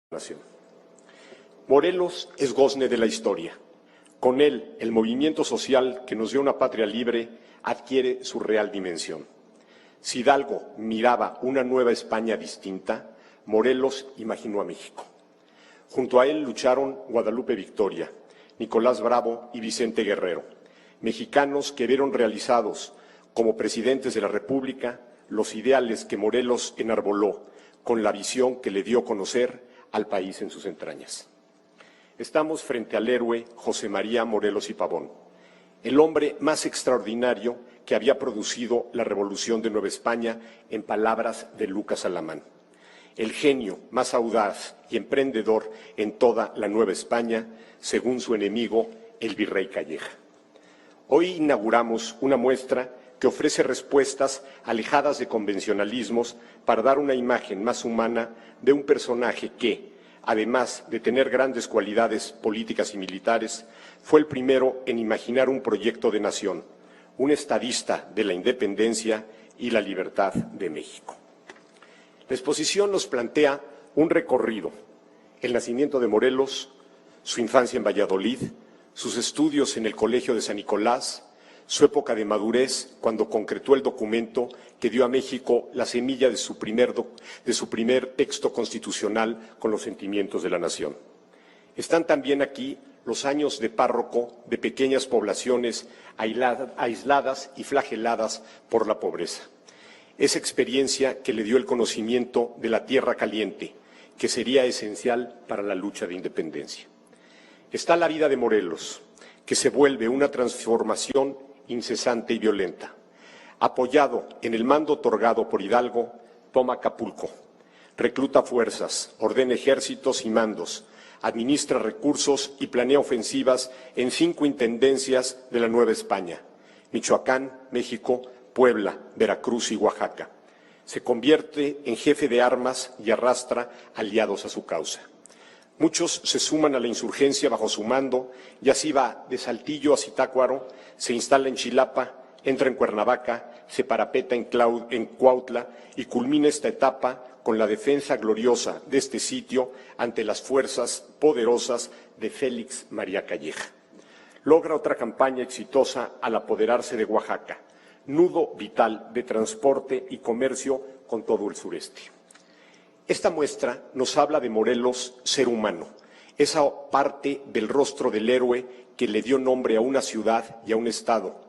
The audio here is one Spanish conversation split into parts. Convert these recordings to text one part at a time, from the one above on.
nación. Morelos es gozne de la historia. Con él, el movimiento social que nos dio una patria libre adquiere su real dimensión. Si Hidalgo miraba una nueva España distinta, Morelos imaginó a México. Junto a él lucharon Guadalupe Victoria, Nicolás Bravo y Vicente Guerrero, mexicanos que vieron realizados como presidentes de la República los ideales que Morelos enarboló con la visión que le dio a conocer al país en sus entrañas. Estamos frente al héroe José María Morelos y Pavón, el hombre más extraordinario que había producido la Revolución de Nueva España, en palabras de Lucas Alamán. El genio más audaz y emprendedor en toda la Nueva España, según su enemigo, el virrey Calleja. Hoy inauguramos una muestra que ofrece respuestas alejadas de convencionalismos para dar una imagen más humana de un personaje que, además de tener grandes cualidades políticas y militares, fue el primero en imaginar un proyecto de nación, un estadista de la independencia y la libertad de México. La exposición nos plantea un recorrido: el nacimiento de Morelos, su infancia en Valladolid, sus estudios en el Colegio de San Nicolás, su época de madurez cuando concretó el documento que dio a México la semilla de su primer texto constitucional con los sentimientos de la nación. Están también aquí los años de párroco de pequeñas poblaciones aisladas y flageladas por la pobreza. Esa experiencia que le dio el conocimiento de la tierra caliente, que sería esencial para la lucha de independencia. Está la vida de Morelos, que se vuelve una transformación incesante y violenta. Apoyado en el mando otorgado por Hidalgo, toma Acapulco, recluta fuerzas, ordena ejércitos y mandos, administra recursos y planea ofensivas en 5 intendencias de la Nueva España: Michoacán, México, Puebla, Veracruz y Oaxaca. Se convierte en jefe de armas y arrastra aliados a su causa. Muchos se suman a la insurgencia bajo su mando, y así va de Saltillo a Zitácuaro, se instala en Chilapa, entra en Cuernavaca, se parapeta en Cuautla y culmina esta etapa con la defensa gloriosa de este sitio ante las fuerzas poderosas de Félix María Calleja. Logra otra campaña exitosa al apoderarse de Oaxaca, nudo vital de transporte y comercio con todo el sureste. Esta muestra nos habla de Morelos ser humano, esa parte del rostro del héroe que le dio nombre a una ciudad y a un estado,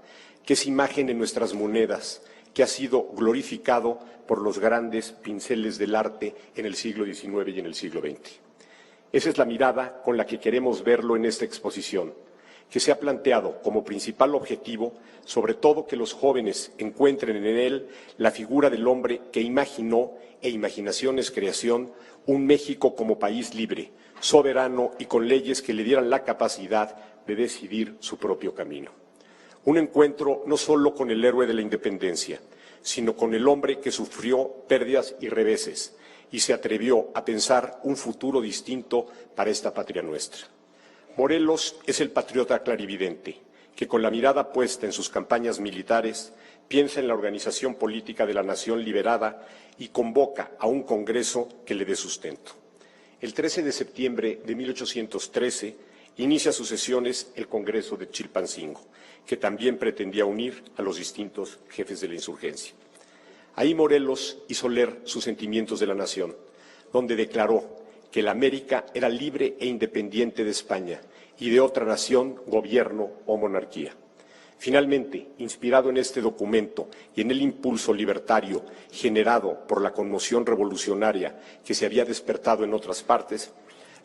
que es imagen en nuestras monedas, que ha sido glorificado por los grandes pinceles del arte en el siglo XIX y en el siglo XX. Esa es la mirada con la que queremos verlo en esta exposición, que se ha planteado como principal objetivo, sobre todo, que los jóvenes encuentren en él la figura del hombre que imaginó, e imaginación es creación, un México como país libre, soberano y con leyes que le dieran la capacidad de decidir su propio camino. Un encuentro no solo con el héroe de la independencia, sino con el hombre que sufrió pérdidas y reveses y se atrevió a pensar un futuro distinto para esta patria nuestra. Morelos es el patriota clarividente, que con la mirada puesta en sus campañas militares, piensa en la organización política de la nación liberada y convoca a un Congreso que le dé sustento. El 13 de septiembre de 1813 inicia sus sesiones el Congreso de Chilpancingo, que también pretendía unir a los distintos jefes de la insurgencia. Ahí Morelos hizo leer sus sentimientos de la nación, donde declaró que la América era libre e independiente de España y de otra nación, gobierno o monarquía. Finalmente, inspirado en este documento y en el impulso libertario generado por la conmoción revolucionaria que se había despertado en otras partes,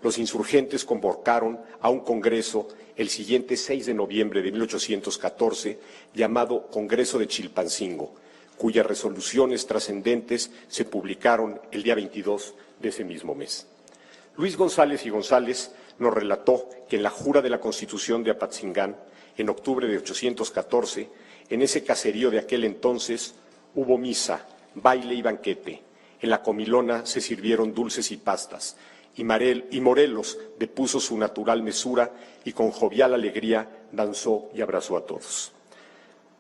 los insurgentes convocaron a un congreso el siguiente 6 de noviembre de 1814, llamado Congreso de Chilpancingo, cuyas resoluciones trascendentes se publicaron el día 22 de ese mismo mes. Luis González y González nos relató que en la jura de la Constitución de Apatzingán, en octubre de 1814, en ese caserío de aquel entonces, hubo misa, baile y banquete. En la comilona se sirvieron dulces y pastas, y Morelos depuso su natural mesura y con jovial alegría danzó y abrazó a todos.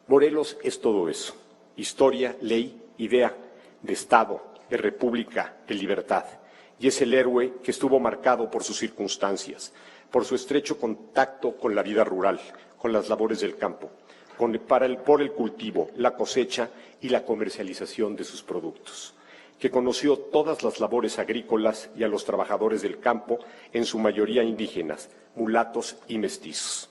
Morelos es todo eso: historia, ley, idea de Estado, de república, de libertad. y es el héroe que estuvo marcado por sus circunstancias, por su estrecho contacto con la vida rural, con las labores del campo, por el cultivo, la cosecha y la comercialización de sus productos, que conoció todas las labores agrícolas y a los trabajadores del campo, en su mayoría indígenas, mulatos y mestizos.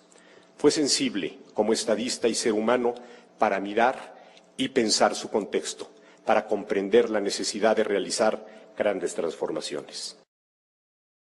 Fue sensible, como estadista y ser humano, para mirar y pensar su contexto, para comprender la necesidad de realizar grandes transformaciones.